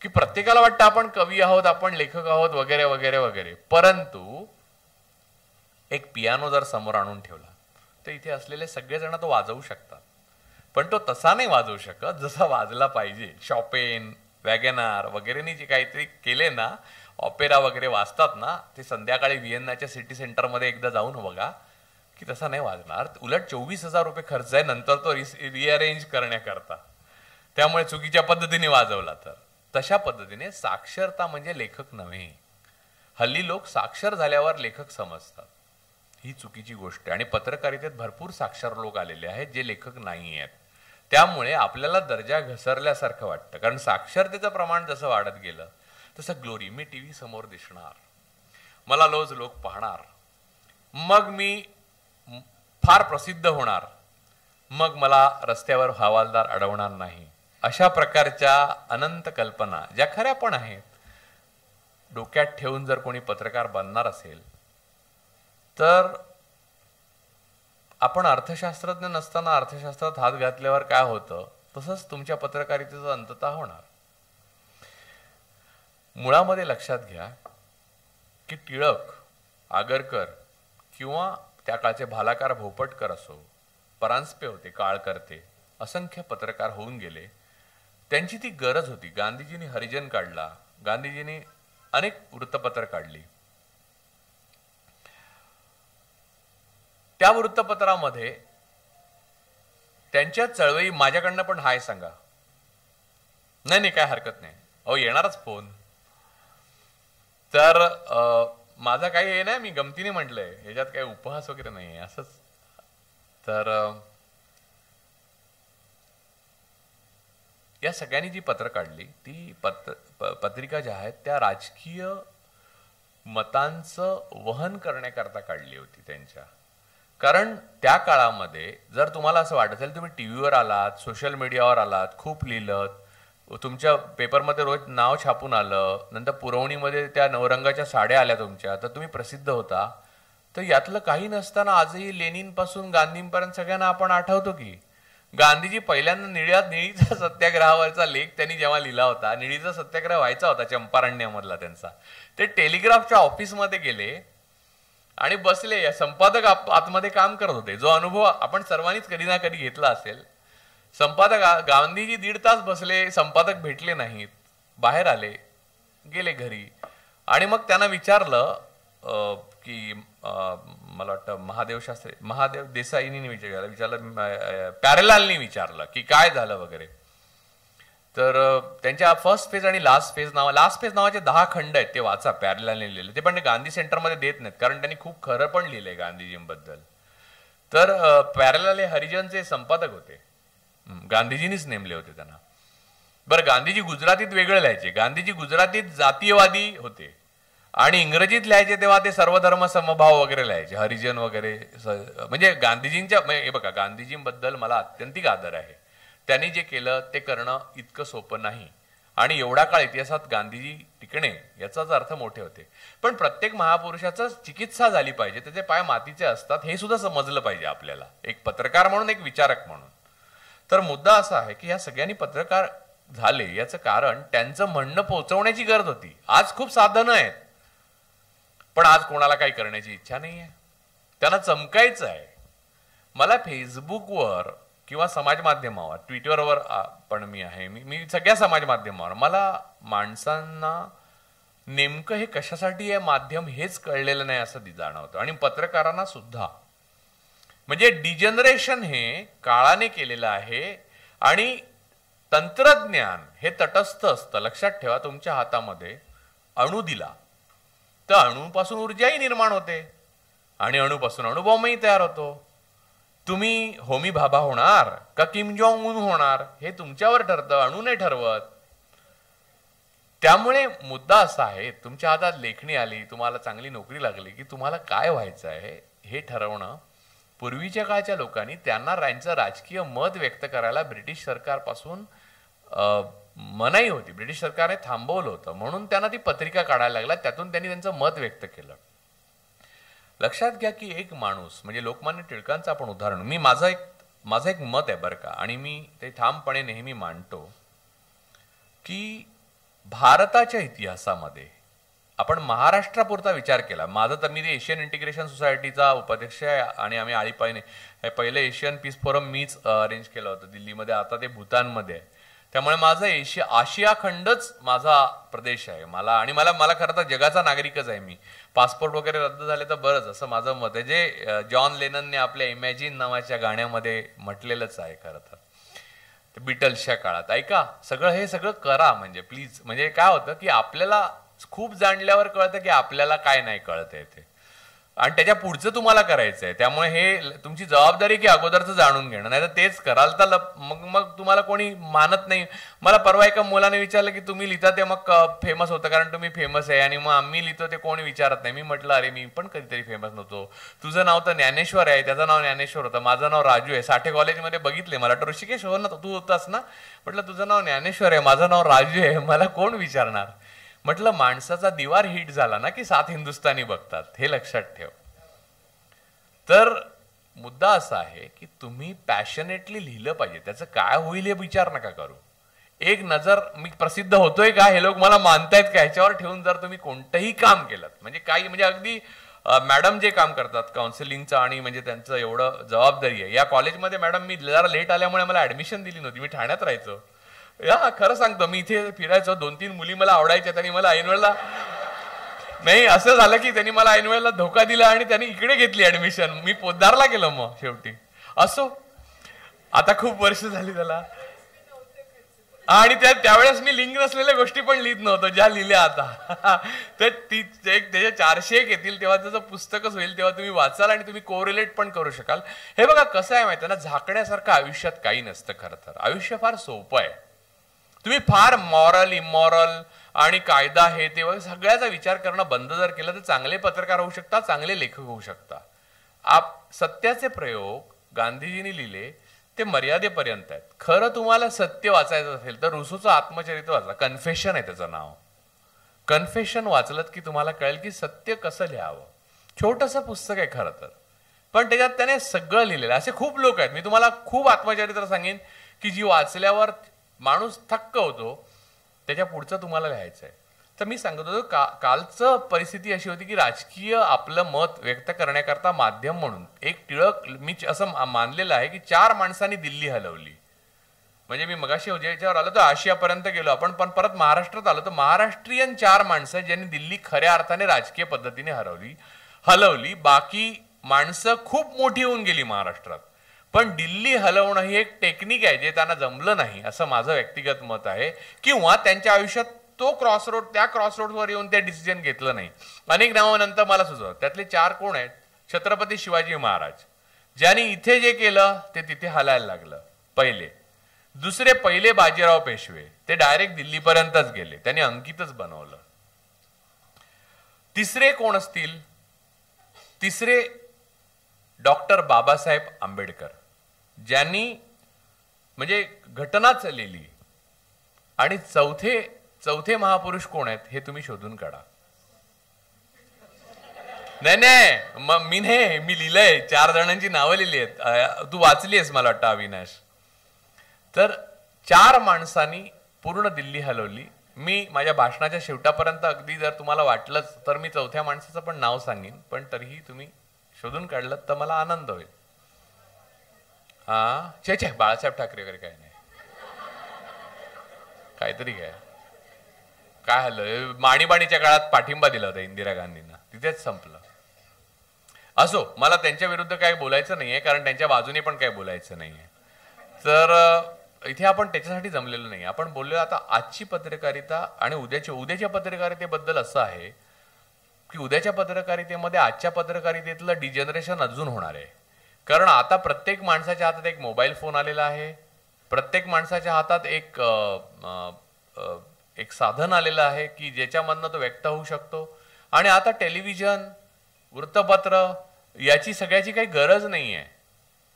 की प्रत्येकाला वाटतं आपण कवी आहोत, आपण लेखक आहोत, वगैरे वगैरे वगैरे. परंतु एक पियानो जर समोर आणून ठेवला तर इथे असलेले सगळेजण तो वाजवू शकतात, पण तो तसा नाही वाजवू शकत जसा वाजला पाहिजे. शॉपेन, वॅगनार वगैरेनी जे काहीतरी केले ना, ऑपेरा वगैरे वाजतात ना, ते संध्याकाळी व्हिएन्नाच्या सिटी सेंटरमध्ये एकदा जाऊन बघा की तसा नाही वाजणार. उलट 24,000 रुपये खर्च आहे नंतर तो रिअरेंज करण्याकरता. त्यामुळे चुकीच्या पद्धतीने वाजवला तर. तशा पद्धतीने साक्षरता म्हणजे लेखक नव्हे. हल्ली लोक साक्षर झाल्यावर लेखक समजतात, ही चुकीची गोष्ट आहे. आणि पत्रकारितेत भरपूर साक्षर लोक आलेले आहेत जे लेखक नाही आहेत. त्यामुळे आपल्याला दर्जा घसरल्यासारखं वाटतं, कारण साक्षरतेचं प्रमाण जसं वाढत गेलं तसं ग्लोरी. मी टीव्ही समोर दिसणार, मला रोज लोक पाहणार, मग मी फार प्रसिद्ध होणार, मग मला रस्त्यावर हवालदार अडवणार नाही. अशा प्रकारच्या अनंत कल्पना ज्या खऱ्या पण आहेत डोक्यात ठेवून जर कोणी पत्रकार बनणार असेल तर आपण अर्थशास्त्रज्ञ नसताना अर्थशास्त्रात हात घातल्यावर काय होतं तसंच तुमच्या पत्रकारितेचं अंततः होणार. मुळामध्ये लक्षात घ्या की टिळक, आगरकर किंवा त्या काळचे भालाकार भोपटकर असो, परांजपे होते, काळकर्ते, असंख्य पत्रकार होऊन गेले. त्यांची ती गरज होती. गांधीजींनी हरिजन काढला, गांधीजींनी अनेक वृत्तपत्र काढली, त्या वृत्तपत्रामध्ये त्यांच्या चळवळी माझ्याकडनं पण हाय सांगा. नाही नाही काय हरकत नाही, अहो येणारच फोन. तर माझा काही हे नाही, मी गमतीने म्हटलंय, ह्याच्यात काही उपहास वगैरे नाही असंच. तर या सगळ्यांनी जी पत्र काढली ती पत्रिका ज्या आहेत त्या राजकीय मतांचं वहन करण्याकरता काढली होती त्यांच्या. कारण त्या काळामध्ये जर तुम्हाला असं वाटत असेल, तुम्ही टीव्हीवर आलात, सोशल मीडियावर आलात, खूप लिहिलं, तुमच्या पेपरमध्ये रोज नाव छापून आलं, नंतर पुरवणीमध्ये त्या नवरंगाच्या साड्या आल्या तुमच्या, तर तुम्ही प्रसिद्ध होता. तर यातलं काही नसताना आजही लेनिन पासून गांधींपर्यंत सगळ्यांना आपण आठवतो की गांधीजी पहिल्यांदा निळीचा सत्याग्रहावरचा लेख त्यांनी जेव्हा लिहिला होता, निळीचा सत्याग्रह व्हायचा होता चंपारण्यमधला त्यांचा, ते टेलिग्राफच्या ऑफिसमध्ये गेले आणि बसले. संपादक आतमध्ये काम करत होते, जो अनुभव आपण सर्वांनीच कधी ना कधी घेतला असेल. संपादक गांधीजी 1.5 तास बसले, संपादक भेटले नाहीत, बाहेर आले, गेले घरी. आणि मग त्यांना विचारलं की मला वाटतं महादेव देसाईंनी विचारलं, प्यारेलालनी विचारलं की काय झालं वगैरे. तर त्यांच्या फर्स्ट फेज आणि लास्ट फेज नावाचे 10 खंड आहेत, ते वाचा, प्यारेलालने लिहिले. ते पण गांधी सेंटरमध्ये देत नाहीत कारण त्यांनी खूप खरं पण लिहिलंय गांधीजींबद्दल. तर प्यारेलाल हे हरिजनचे संपादक होते, गांधीजींनीच नेमले होते त्यांना. बरं, गांधीजी गुजरातीत वेगळं लिहायचे, गांधीजी गुजरातीत जातीयवादी होते आणि इंग्रजीत लिहायचे तेव्हा ते सर्वधर्म समभाव वगैरे लिहायचे, हरिजन वगैरे. म्हणजे गांधीजींच्या, हे बघा, गांधीजींबद्दल मला अत्यंतिक आदर आहे. त्यांनी जे केलं ते करणं इतकं सोपं नाही आणि एवढा काळ इतिहासात गांधीजी टिकणे याचाच अर्थ मोठे होते. पण प्रत्येक महापुरुषाचं चिकित्सा झाली पाहिजे, त्याचे पाय मातीचे असतात हे सुद्धा समजलं पाहिजे आपल्याला, एक पत्रकार म्हणून, एक विचारक म्हणून. तर मुद्दा असा आहे की या सगळ्यांनी पत्रकार झाले याचं कारण त्यांचं म्हणणं पोहोचवण्याची गरज होती. आज खूप साधनं आहेत, पण आज कोणाला काही करण्याची इच्छा नाही आहे, त्यांना चमकायचं आहे. मला फेसबुकवर किंवा समाज माध्यमावर, ट्विटरवर पण मी आहे, मी सगळ्या समाज माध्यमावर, मला माणसांना नेमकं हे कशासाठी आहे माध्यम हेच कळलेलं नाही असं जाणवतं. आणि पत्रकारांना सुद्धा, म्हणजे डिजनरेशन हे काळाने केलेलं आहे आणि तंत्रज्ञान हे तटस्थ असतं. लक्षात ठेवा, तुमच्या हातामध्ये अणू दिला तर अणूपासून ऊर्जाही निर्माण होते आणि अणूपासून अणुबॉम्बही तयार होतो. तुम्ही होमी भाभा होणार का किम जोंग उन होणार हे तुमच्यावर ठरतं, अणू नाही ठरवत. त्यामुळे मुद्दा असा आहे, तुमच्या हातात लेखणी आली, तुम्हाला चांगली नोकरी लागली की तुम्हाला काय व्हायचं आहे हे ठरवणं पूर्वीच्या काळच्या लोकांनी, त्यांना त्यांचं राजकीय मत व्यक्त करायला ब्रिटिश सरकारपासून मनाई होती, ब्रिटिश सरकारने थांबवलं होतं, म्हणून त्यांना ती पत्रिका काढायला लागला, त्यातून त्यांनी त्यांचं मत व्यक्त केलं. लक्षात घ्या की एक माणूस, म्हणजे लोकमान्य टिळकांचं आपण उदाहरण, माझं एक मत आहे बरं का, आणि मी ते ठामपणे नेहमी मांडतो की भारताच्या इतिहासामध्ये आपण महाराष्ट्रापुरता विचार केला, माझं तर, मी ते एशियन इंटिग्रेशन सोसायटीचा उपाध्यक्ष आहे आणि आम्ही आळीपाईने हे पहिलं एशियन पीस फोरम मीच अरेंज केलं होतं दिल्लीमध्ये, आता ते भूतानमध्ये आहे. त्यामुळे माझं आशिया खंडच माझा प्रदेश आहे मला, आणि मला खरं तर जगाचा नागरिकच आहे मी. पासपोर्ट वगैरे रद्द झाले तर बरंच, असं माझं मत आहे, जे जॉन लेननने आपल्या इमॅजिन नावाच्या गाण्यामध्ये म्हटलेलंच आहे खरं तर, बीटल्सच्या काळात. ऐका, हे सगळं करा, म्हणजे प्लीज. म्हणजे काय होतं की आपल्याला खूप जाणल्यावर कळतं की आपल्याला काय नाही कळत आहे ते, आणि त्याच्या पुढचं तुम्हाला करायचं आहे. त्यामुळे हे तुमची जबाबदारी की अगोदरचं जाणून घेणं, नाही तर तेच कराल तर मग तुम्हाला कोणी मानत नाही. मला परवा एका मुलाने विचारलं की तुम्ही लिहिता ते मग फेमस होतं कारण तुम्ही फेमस आहे, आणि मग आम्ही लिहितो ते कोणी विचारत नाही. मी म्हटलं, अरे मी पण कधीतरी फेमस नव्हतो, तुझं नाव तर ज्ञानेश्वर आहे, त्याचं नाव ज्ञानेश्वर होतं, माझं नाव राजू आहे. साठे कॉलेजमध्ये बघितले, मला वाटतं ऋषिकेश हो ना, तू होतास ना, म्हटलं तुझं नाव ज्ञानेश्वर आहे, माझं नाव राजू आहे, मला कोण विचारणार. म्हटलं माणसाचा दिवार हिट झाला ना की 7 हिंदुस्थानी बघतात, हे लक्षात ठेव. तर मुद्दा असा आहे की तुम्ही पॅशनेटली लिहिलं पाहिजे, त्याचं काय होईल हे विचार नका करू. एक नजर, मी प्रसिद्ध होतोय का, हे लोक मला मानतायत का, ह्याच्यावर ठेवून जर तुम्ही कोणतंही काम केलं, म्हणजे अगदी मॅडम जे काम करतात काउन्सिलिंगचं, आणि म्हणजे त्यांचं एवढं जबाबदारी आहे. या कॉलेजमध्ये मॅडम मी जरा लेट आल्यामुळे मला ऍडमिशन दिली नव्हती, मी ठाण्यात राहायचो. खरं सांगतो, मी इथे फिरायचो, 2-3 मुली मला आवडायच्यात आणि मला ऐनवेळेला नाही असं झालं की त्यांनी मला ऐन वेळेला धोका दिला आणि त्यांनी इकडे घेतली ऍडमिशन, मी पोद्दारला गेलो मग शेवटी. असो, आता खूप वर्ष झाली त्याला. आणि त्यावेळेस मी लिंक नसलेल्या गोष्टी पण लिहित नव्हतो ज्या लिहिल्या आता. तर त्याचे 401 येतील तेव्हा त्याचं पुस्तकच होईल, तेव्हा तुम्ही वाचाल आणि तुम्ही कोरिलेट पण करू शकाल. हे बघा कसं आहे माहिती ना, झाकण्यासारखं आयुष्यात काही नसतं. खरं तर आयुष्य फार सोपं आहे. तुम्ही फार मॉरल इमॉरल आणि कायदा हे तेव्हा सगळ्याचा विचार करणं बंद जर केलं तर चांगले पत्रकार होऊ शकता, चांगले लेखक होऊ शकता. सत्याचे प्रयोग गांधीजींनी लिहिले ते मर्यादेपर्यंत आहेत. खरं तुम्हाला सत्य वाचायचं असेल तर रुसूचं आत्मचरित्र वाचा, कन्फेशन आहे त्याचं नाव. कन्फेशन वाचलत की तुम्हाला कळेल की सत्य कसं लिहावं. छोटंसं पुस्तक आहे खरं तर, पण त्याच्यात त्याने सगळं लिहिलेलं. असे खूप लोक आहेत, मी तुम्हाला खूप आत्मचरित्र सांगेन की जी वाचल्यावर माणूस थक्क होतो, त्याच्या पुढचं तुम्हाला लिहायचं आहे. तर मी सांगत होतो कालचं परिस्थिती अशी होती की राजकीय आपलं मत व्यक्त करण्याकरता माध्यम म्हणून एक टिळक, मी असं मानलेलं आहे की 4 माणसांनी दिल्ली हलवली. म्हणजे मी मगाशी याच्यावर आलो तर आशियापर्यंत गेलो आपण, पण परत महाराष्ट्रात आलो तर महाराष्ट्रीयन 4 माणसं ज्यांनी दिल्ली खऱ्या अर्थाने राजकीय पद्धतीने हलवली. बाकी माणसं खूप मोठी होऊन गेली महाराष्ट्रात, पण दिल्ली हलवणं ही एक टेक्निक आहे जे त्यांना जमलं नाही असं माझं व्यक्तिगत मत आहे. किंवा त्यांच्या आयुष्यात तो क्रॉसरोड, त्या क्रॉसरोडवर येऊन ते डिसिजन घेतलं नाही. अनेक नावानंतर मला सुचवत त्यातले 4 कोण आहेत? छत्रपती शिवाजी महाराज, ज्यांनी इथे जे केलं ते तिथे हलायला लागलं पहिले. दुसरे पहिले बाजीराव पेशवे, ते डायरेक्ट दिल्लीपर्यंतच गेले, त्यांनी अंकितच बनवलं. तिसरे कोण असतील? तिसरे डॉक्टर बाबासाहेब आंबेडकर, ज्यांनी म्हणजे घटनाच लिहिली. आणि चौथे महापुरुष कोण आहेत हे तुम्ही शोधून काढा. नाही मी लिहिलंय, 4 जणांची नावं लिहिली आहेत, तू वाचली आहेस मला वाटतं अविनाश. तर 4 माणसांनी पूर्ण दिल्ली हलवली. मी माझ्या भाषणाच्या शेवटापर्यंत अगदी जर तुम्हाला वाटलंच तर मी 4थ्या माणसाचं पण नाव सांगेन, पण तरीही तुम्ही शोधून काढलं तर मला आनंद होईल. छे बाळासाहेब ठाकरे वगैरे काय नाही, काहीतरी काय हल्लं. माणीबाणीच्या काळात पाठिंबा दिला होता इंदिरा गांधींना, तिथेच संपलं. असो, मला त्यांच्या विरुद्ध काय बोलायचं नाहीये, कारण त्यांच्या बाजूने पण काय बोलायचं नाहीये. तर इथे आपण त्याच्यासाठी जमलेलो नाही. आपण बोललो आता आजची पत्रकारिता आणि उद्याच्या पत्रकारितेबद्दल असं आहे की उद्याच्या पत्रकारितेमध्ये आजच्या पत्रकारितेतलं डिजनरेशन अजून होणार आहे. कारण आता प्रत्येक माणसाच्या हातात एक मोबाईल फोन आलेला आहे, प्रत्येक माणसाच्या हातात एक साधन आलेलं आहे की ज्याच्यामधनं तो व्यक्त होऊ शकतो. आणि आता टेलिव्हिजन, वृत्तपत्र याची सगळ्याची काही गरज नाही आहे.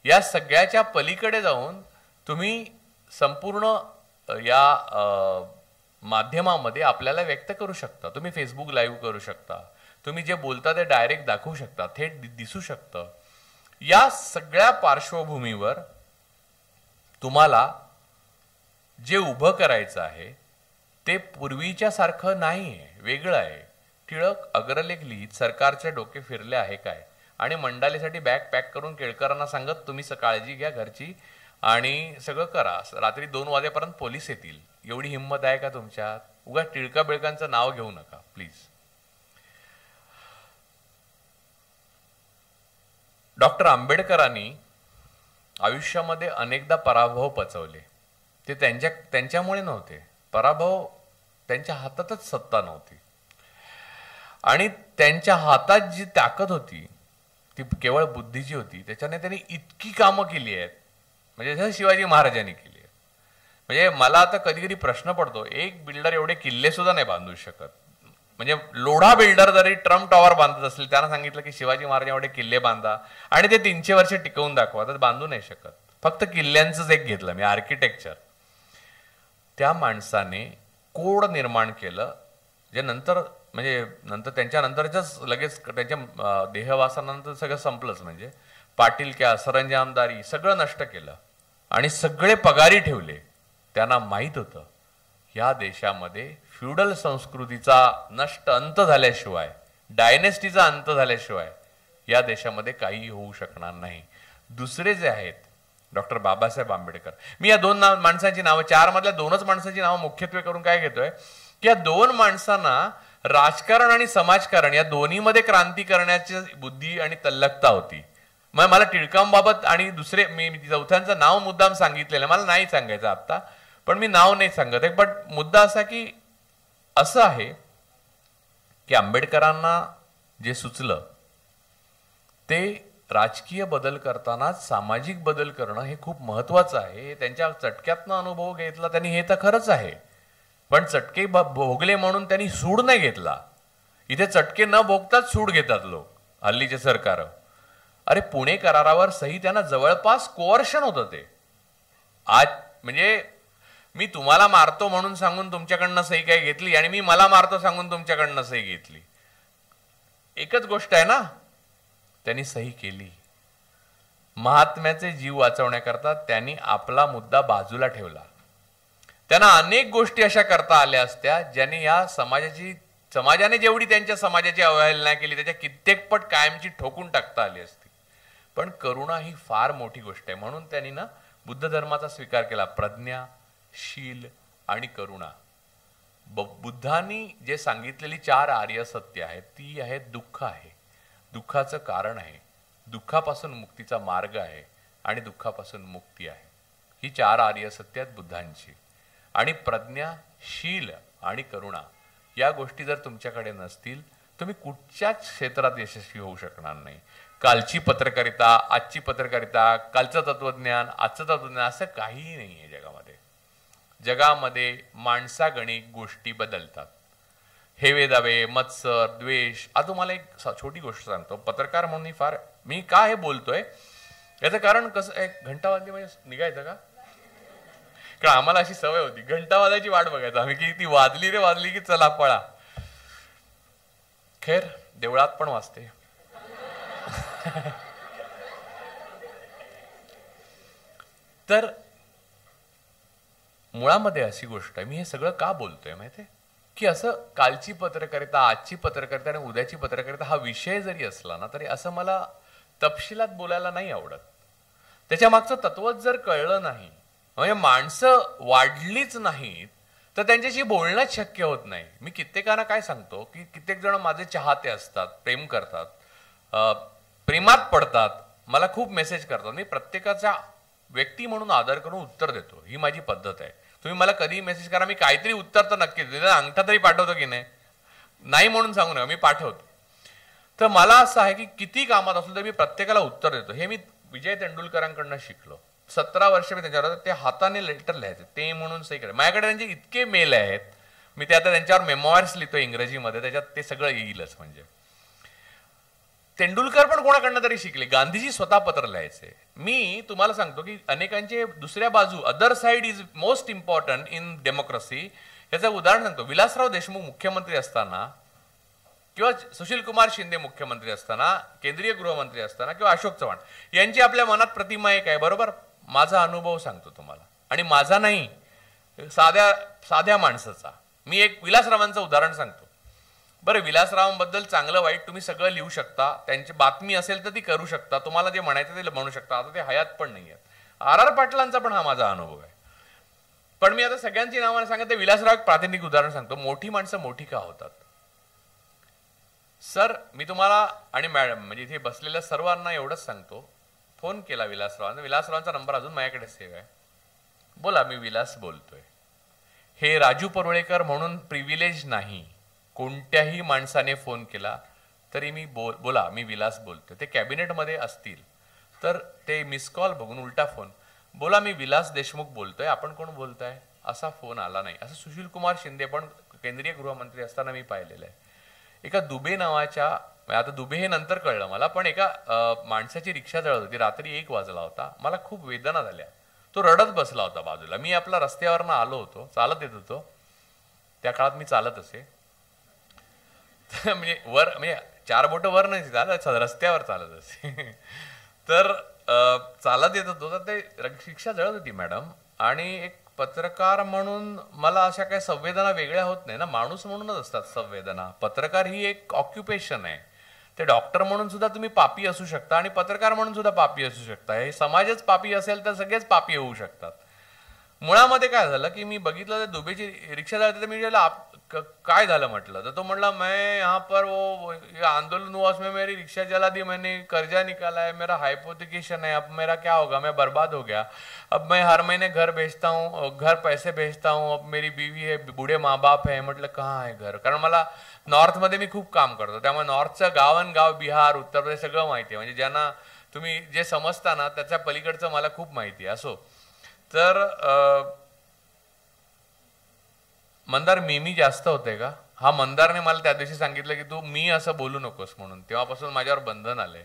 या सगळ्याच्या पलीकडे जाऊन तुम्ही संपूर्ण या माध्यमामध्ये आपल्याला व्यक्त करू शकता. तुम्ही फेसबुक लाईव्ह करू शकता, तुम्ही जे बोलता ते डायरेक्ट दाखवू शकता, थेट दिसू शकतं. या सगळ्या पार्श्वभूमीवर तुम्हाला जे उभं करायचं आहे ते पूर्वीच्या सारखं नाहीये, वेगळं आहे. टिळक अग्रलेख लिहित सरकारचे डोके फिरले आहे काय, आणि मंडालेसाठी बॅग पॅक करून केळकरांना सांगत तुम्ही काळजी घ्या घरची आणि सगळं करा, रात्री 2 वाजेपर्यंत पोलीस येतील. एवढी हिंमत आहे का तुमच्यात? उगा टिळका बिळकांचं नाव घेऊ नका प्लीज. डॉक्टर आंबेडकरांनी आयुष्यामध्ये अनेकदा पराभव पचवले. ते त्यांच्यामुळे नव्हते, पराभव त्यांच्या हातातच सत्ता नव्हती. आणि त्यांच्या हातात जी ताकद होती ती केवळ बुद्धीची होती. त्याच्याने त्यांनी इतकी कामं केली आहेत, म्हणजे जसं शिवाजी महाराजांनी केली आहेत. म्हणजे मला आता कधी कधी प्रश्न पडतो, एक बिल्डर एवढे किल्ले सुद्धा नाही बांधू शकत. म्हणजे लोढा बिल्डर जरी ट्रम्प टॉवर बांधत असेल, त्यांना सांगितलं की शिवाजी महाराज एवढे किल्ले बांधा आणि ते 300 वर्ष टिकवून दाखवा, तर बांधू नाही शकत. फक्त किल्ल्यांचंच एक घेतलं मी, आर्किटेक्चर. त्या माणसाने कोड निर्माण केलं, जे नंतर त्यांच्या नंतरच लगेच त्यांच्या देहवासानंतर सगळं संपलंच. म्हणजे पाटीलक्या, सरंजामदारी सगळं नष्ट केलं आणि सगळे पगारी ठेवले. त्यांना माहित होतं या देशामध्ये फ्युडल संस्कृतीचा अंत झाल्याशिवाय, डायनेस्टीचा अंत झाल्याशिवाय या देशामध्ये काही होऊ शकणार नाही. दुसरे जे आहेत डॉक्टर बाबासाहेब आंबेडकर, मी या 2 माणसांची नावं, 4 मधल्या 2च माणसांची नावं मुख्यत्वे करून काय घेतोय की या 2 माणसांना राजकारण आणि समाजकारण या दोन्हीमध्ये क्रांती करण्याची बुद्धी आणि तल्लकता होती. मग मला टिळकांबाबत आणि दुसरे मी चौथ्यांचं नाव मुद्दाम सांगितलेलं, मला नाही सांगायचं आता, पण मी नाव नाही सांगत आहे. पण मुद्दा असा की असं आहे की आंबेडकरांना जे सुचलं ते राजकीय बदल करतानाच सामाजिक बदल करणं हे खूप महत्वाचं आहे. त्यांच्या चटक्यातनं अनुभव घेतला त्यांनी, हे तर खरंच आहे. पण चटके भोगले म्हणून त्यांनी सूड नाही घेतला. इथे चटके न भोगताच सूड घेतात लोक, हल्लीचे सरकार. अरे पुणे करारावर सही त्यांना जवळपास कोअर्शन होतं ते. आज म्हणजे मी तुम्हाला मारतो म्हणून सांगून तुमच्याकडनं सही काय घेतली आणि मी मला मारतो सांगून तुमच्याकडनं सही घेतली, एकच गोष्ट आहे ना. त्यांनी सही केली. महात्म्याचे जीव वाचवण्याकरता त्यांनी आपला मुद्दा बाजूला ठेवला. त्यांना अनेक गोष्टी अशा करता आल्या असत्या ज्यांनी या समाजाने जेवढी त्यांच्या समाजाची अवहेलना केली त्याच्या कित्येक पट कायमची ठोकून टाकता आली असती. पण करुणा ही फार मोठी गोष्ट आहे, म्हणून त्यांनी ना बुद्ध धर्माचा स्वीकार केला. प्रज्ञा, शील आणि करुणा. बुद्धांनी जे सांगितलेली 4 आर्य सत्य आहेत ती आहेत, दुःख आहे, दुःखाचं कारण आहे, दुःखापासून मुक्तीचा मार्ग आहे आणि दुःखापासून मुक्ती आहे. ही 4 आर्य सत्य आहेत बुद्धांची. आणि प्रज्ञा, शील आणि करुणा या गोष्टी जर तुमच्याकडे नसतील तुम्ही कुठच्याच क्षेत्रात यशस्वी होऊ शकणार नाही. कालची पत्रकारिता, आजची पत्रकारिता, कालचं तत्वज्ञान, आजचं तत्वज्ञान असं काहीही नाही आहे जगामध्ये. जगामध्ये माणसागणिक गोष्टी बदलतात. हेवे दावे, मत्सर, द्वेष. आता तुम्हाला एक छोटी गोष्ट सांगतो. पत्रकार म्हणून फार मी का हे बोलतोय याचं कारण कसं, एक घंटा वाजली म्हणजे निघायचं का? कारण आम्हाला अशी सवय होती घंटा वाजायची वाट बघायचं आम्ही, की ती वाजली रे वाजली की चला पळा. खैर देवळात पण वाजते. तर मुळामध्ये अशी गोष्ट आहे, मी हे सगळं का बोलतोय माहितीये, की असं कालची पत्रकारिता, आजची पत्रकारिता आणि उद्याची पत्रकारिता हा विषय जरी असला ना तरी असं मला तपशिलात बोलायला नाही आवडत. त्याच्या मागचं तत्वच जर कळलं नाही, म्हणजे माणसं वाढलीच नाहीत तर त्यांच्याशी बोलणंच शक्य होत नाही. मी कित्येकांना काय सांगतो की कित्येक जण माझे चाहते असतात, प्रेम करतात, प्रेमात पडतात, मला खूप मेसेज करतात. मी प्रत्येकाचा व्यक्ती म्हणून आदर करून उत्तर देतो, ही माझी पद्धत आहे. तुम्ही मला कधी मेसेज करा, मी काहीतरी उत्तर तर नक्की देतो. अंगठा तरी पाठवतो की नाही म्हणून सांगू नका, मी पाठवतो. तर मला असं आहे की किती कामात असलं तर मी प्रत्येकाला उत्तर देतो. हे मी विजय तेंडुलकरांकडनं शिकलो. 17 वर्ष मी त्यांच्यावर, ते हाताने लेटर लिहायचे, ते म्हणून सही करायचे. माझ्याकडे त्यांचे इतके मेल आहेत, मी ते आता त्यांच्यावर मेमोयर्स लिहितो इंग्रजीमध्ये, त्याच्यात ते सगळं येईलच. म्हणजे तेंडुलकर पण कोणाकडनं तरी शिकले. गांधीजी स्वतः पत्र लिहायचे. मी तुम्हाला सांगतो की अनेकांचे दुसऱ्या बाजू, other side is most important in democracy. याचं उदाहरण सांगतो. विलासराव देशमुख मुख्यमंत्री असताना किंवा सुशील कुमार शिंदे मुख्यमंत्री असताना, केंद्रीय गृहमंत्री असताना किंवा अशोक चव्हाण यांची आपल्या मनात प्रतिमा एक आहे, बरोबर. माझा अनुभव सांगतो तुम्हाला, आणि माझा नाही, साध्या माणसाचा. मी एक विलासरावांचं उदाहरण सांगतो. बरं, विलासरावांबद्दल चांगलं वाईट तुम्ही सगळं लिहू शकता, त्यांची बातमी असेल तर ती करू शकता, तुम्हाला जे म्हणायचं ते म्हणू शकता. आता ते हयात पण नाही आहेत. RR पाटलांचा पण हा माझा अनुभव आहे. पण मी आता सगळ्यांची नावाने सांगत, विलासराव एक प्रातिनिधिक उदाहरण सांगतो. मोठी माणसं मोठी का होतात? सर, मी तुम्हाला आणि मॅडम म्हणजे इथे बसलेल्या सर्वांना एवढंच सांगतो. फोन केला विलासरावांना, विलासरावांचा नंबर अजून माझ्याकडे सेव्ह आहे. बोला, मी विलास बोलतोय. हे राजू परुळेकर म्हणून प्रिव्हिलेज नाही. कोणत्याही माणसाने फोन केला तरी मी बोला मी विलास बोलतोय. ते कॅबिनेटमध्ये असतील तर ते मिस कॉल बघून उलटा फोन, बोला मी विलास देशमुख बोलतोय, आपण कोण बोलताय, असा फोन आला नाही. असं सुशील कुमार शिंदे पण केंद्रीय गृहमंत्री असताना मी पाहिलेलं आहे. एका दुबे नावाच्या, आता दुबे हे नंतर कळलं मला, पण एका माणसाची रिक्षा जळत होती. रात्री 1 वाजला होता. मला खूप वेदना झाल्या. तो रडत बसला होता बाजूला. मी आपला रस्त्यावरनं आलो होतो, चालत येत होतो. त्या काळात मी चालत असे. म्हणजे वर, म्हणजे 4 बोटं वर नाही चालत, रस्त्यावर चालत असे. तर चालत येत होतो तर ते रिक्षा जळत होती मॅडम. आणि एक पत्रकार म्हणून मला अशा काही संवेदना वेगळ्या होत नाही ना. माणूस म्हणूनच असतात संवेदना. पत्रकार ही एक ऑक्युपेशन आहे. ते डॉक्टर म्हणून सुद्धा तुम्ही पापी असू शकता आणि पत्रकार म्हणून सुद्धा पापी असू शकता. हे समाजच पापी असेल तर सगळेच पापी होऊ शकतात. मुळामध्ये काय झालं की मी बघितलं तर दुबईची रिक्षा चालते, तर मी विचारलं काय झालं म्हटलं, तर तो म्हणला मैं यहाँ पर वो आंदोलन हुआ उसमें मेरी रिक्शा जला दी, मैंने कर्जा निकाला है, मेरा हाइपोथिकेशन है, अब मेरा क्या होगा, मैं बर्बाद हो गया, अब मैं हर महीने घर भेजता हूँ, घर पैसे भेजता हूँ, अब मेरी बीवी है, बूढ़े माँ बाप है. म्हटलं कहाँ आहे घर, कारण मला नॉर्थमध्ये मी खूप काम करतो, त्यामुळे नॉर्थचं गाव बिहार उत्तर प्रदेश सगळं माहिती आहे, म्हणजे ज्यांना तुम्ही जे समजता ना त्याच्या पलीकडचं मला खूप माहिती आहे. असो, तर मंदार मी जास्त होते का, हा मंदारने मला त्या दिवशी सांगितलं की तू मी असं बोलू नकोस म्हणून, तेव्हापासून माझ्यावर बंधन आलंय.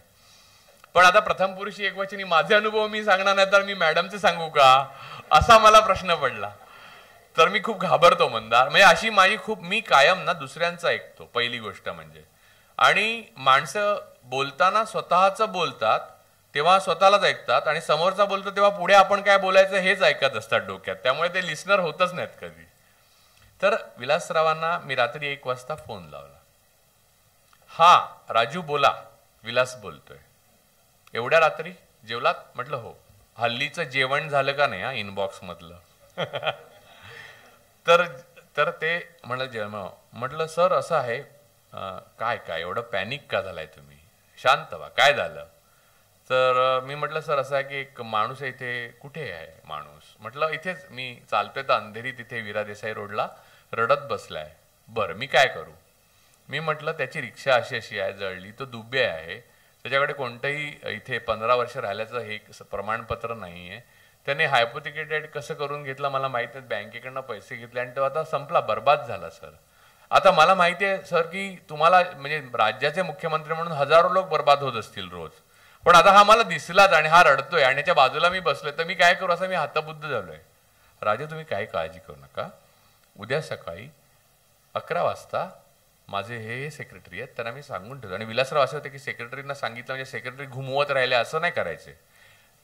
पण आता प्रथम पुरुषी एकवचनी माझे अनुभव मी सांगणार नाही तर मी मॅडमचे सांगू का, असा मला प्रश्न पडला. तर मी खूप घाबरतो मंदार, म्हणजे अशी माझी मी कायम ना दुसऱ्यांचं ऐकतो पहिली गोष्ट म्हणजे. आणि माणसं बोलताना स्वतःचं बोलतात तेव्हा स्वतःलाच ऐकतात, आणि समोरचा बोलतो तेव्हा पुढे आपण काय बोलायचं हेच ऐकत असतात डोक्यात, त्यामुळे ते लिस्नर होतच नाहीत कधी. तर विलासरावांना मी रात्री 1 वाजता फोन लावला. हा राजू बोला, विलास बोलतोय. एवढ्या रात्री जेवलात, म्हटलं हो. हल्लीचं जेवण झालं का नाही हा इनबॉक्स मधलं. तर ते म्हणलं जेवण, म्हटलं सर असं आहे, काय एवढं पॅनिक का झालाय तुम्ही, शांत व्हा, काय झालं. तर मी म्हटलं सर असं आहे की एक माणूस आहे इथे. कुठे आहे माणूस, म्हटलं इथेच मी चालतोय तर अंधेरी तिथे वीरा देसाई रोडला रडत बसलाय. बरं मी काय करू. मी म्हटलं त्याची रिक्षा अशी आहे जळली, तो दुबे आहे, त्याच्याकडे कोणतंही इथे 15 वर्ष राहिल्याचं हे प्रमाणपत्र नाहीये, त्याने हायपोथिकेटेड कसं करून घेतलं मला माहिती नाही, बँकेकडनं पैसे घेतले आणि तो आता संपला, बर्बाद झाला सर. आता मला माहिती आहे सर की तुम्हाला म्हणजे राज्याचे मुख्यमंत्री म्हणून हजारो लोक बर्बाद होत असतील रोज, पण आता हा मला दिसलाच आणि हा रडतोय आणि त्याच्या बाजूला मी बसलोय, तर मी काय करू असं मी हतबुद्ध झालोय. राजा तुम्ही काही काळजी करू नका, उद्या सकाळी 11 वाजता माझे हे सेक्रेटरी आहेत त्यांना मी सांगून ठेवतो. आणि विलासराव असे होते की सेक्रेटरीना सांगितलं म्हणजे सेक्रेटरी घुमवत राहिले असं नाही करायचे.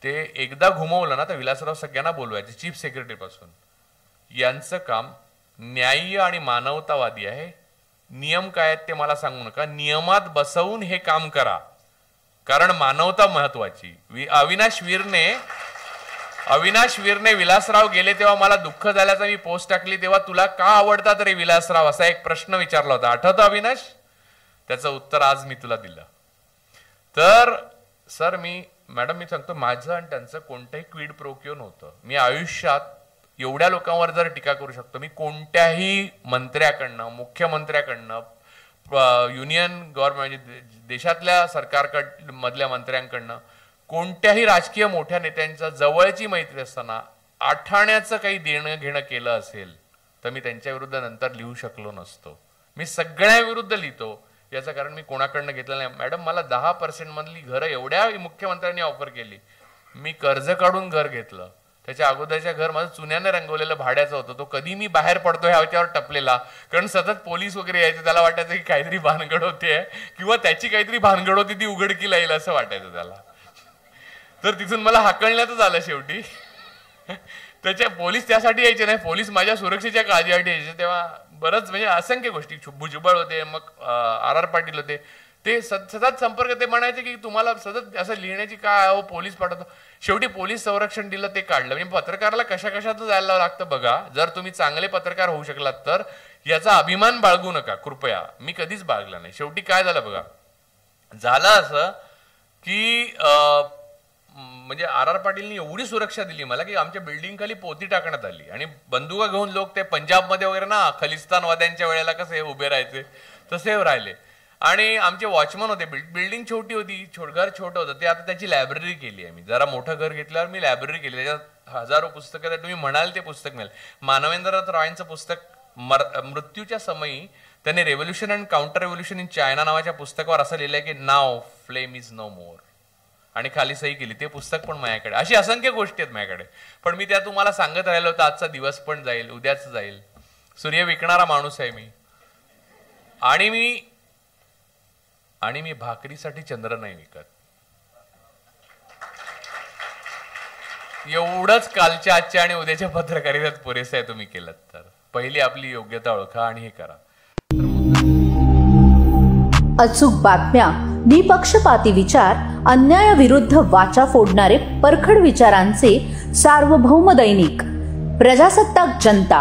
ते एकदा घुमवलं ना तर विलासराव सगळ्यांना बोलवायचे, चीफ सेक्रेटरी पासून. यांचं काम न्याय्य आणि मानवतावादी आहे, नियम काय आहेत ते मला सांगू नका, नियमात बसवून हे काम करा, कारण मानवता महत्वाची. अविनाश वीरने विलासराव गेले तेव्हा मला दुःख झाल्याचा मी पोस्ट टाकली, तेव्हा तुला का आवडतात रे विलासराव असा एक प्रश्न विचारला होता, आठवतं अविनाश. त्याचं उत्तर आज मी तुला दिलं. तर सर मॅडम मी सांगतो माझं आणि त्यांचं कोणतंही क्विड प्रोक्यो नव्हतं. मी आयुष्यात एवढ्या लोकांवर जर टीका करू शकतो, मी कोणत्याही मंत्र्याकडनं, मुख्यमंत्र्याकडनं, युनियन गव्हर्नमेंट देशातल्या सरकारमधल्या मंत्र्यांकडनं, कोणत्याही राजकीय मोठ्या नेत्यांच्या जवळची मैत्री असताना आठाण्याचं काही देणं घेणं केलं असेल तर मी त्यांच्या विरुद्ध नंतर लिहू शकलो नसतो. मी सगळ्या विरुद्ध लिहितो याचं कारण मी कोणाकडनं घेतलं नाही. मॅडम मला 10% मधली घरं एवढ्या मुख्यमंत्र्यांनी ऑफर केली, मी कर्ज काढून घर घेतलं. त्याच्या अगोदरच्या घर माझं चुन्याने रंगवलेलं भाड्याचं होतं, तो कधी मी बाहेर पडतो ह्याच्यावर टपलेला, कारण सतत पोलीस वगैरे यायचे, त्याला वाटायचं की काहीतरी भानगड होते किंवा त्याची काहीतरी भानगड होती ती उघडकीला येईल असं वाटायचं त्याला. तर तिथून मला हाकलण्यातच आलं शेवटी. त्याच्या पोलीस त्यासाठी यायचे नाही, पोलीस माझ्या सुरक्षेच्या काळजीसाठी यायचे. तेव्हा बरंच म्हणजे असंख्य गोष्टी, भुजबळ होते, मग RR पाटील होते, ते सतत संपर्क. ते म्हणायचे की तुम्हाला सतत असं लिहिण्याची काय हो पोलीस पाठवतो. शेवटी पोलीस संरक्षण दिलं, ते काढलं. म्हणजे पत्रकाराला कशा कशात जायला लागतं बघा. जर तुम्ही चांगले पत्रकार होऊ शकलात तर याचा अभिमान बाळगू नका कृपया. मी कधीच बाळगला नाही. शेवटी काय झालं बघा, झालं असं की म्हणजे RR पाटीलनी एवढी सुरक्षा दिली मला की आमच्या बिल्डिंग खाली पोती टाकण्यात आली आणि बंदुका घेऊन लोक ते पंजाबमध्ये वगैरे ना खलिस्तानवाद्यांच्या वेळेला कसे उभे राहायचे तसे राहिले. आणि आमचे वॉचमन होते. बिल्डिंग छोटी होती, घर छोटं होतं, ते आता त्याची लायब्ररी केली आहे. मी जरा मोठं घर घेतल्यावर मी लायब्ररी केली, त्याच्यात हजारो पुस्तकं, तुम्ही म्हणाल ते पुस्तक मिळेल. मानवेंद्रनाथ रॉयचं पुस्तक मृत्यूच्या समयी त्याने revolution and counter revolution in China नावाच्या पुस्तकावर असं लिहिलंय की नाव फ्लेम इज नो मोर, आणि खाली सही केली. ते पुस्तक पण माझ्याकडे. अशी असंख्य गोष्टी आहेत माझ्याकडे, पण मी त्या तुम्हाला सांगत राहिलो होतो. आजचा दिवस पण जाईल, उद्याच जाईल. सूर्य विकणारा माणूस आहे मी, आणि मी भाकरीसाठी चंद्र नाही विकत. एवढंच कालच्या, आजच्या आणि उद्याच्या पत्रकारितेत पुरेसं आहे. तुम्ही केलं तर पहिली आपली योग्यता ओळखा आणि हे करा. अचूक बातम्या, निपक्षपाती विचार, अन्यायाविरुद्ध वाचा फोडणारे परखड विचारांचे सार्वभौम दैनिक प्रजासत्ताक जनता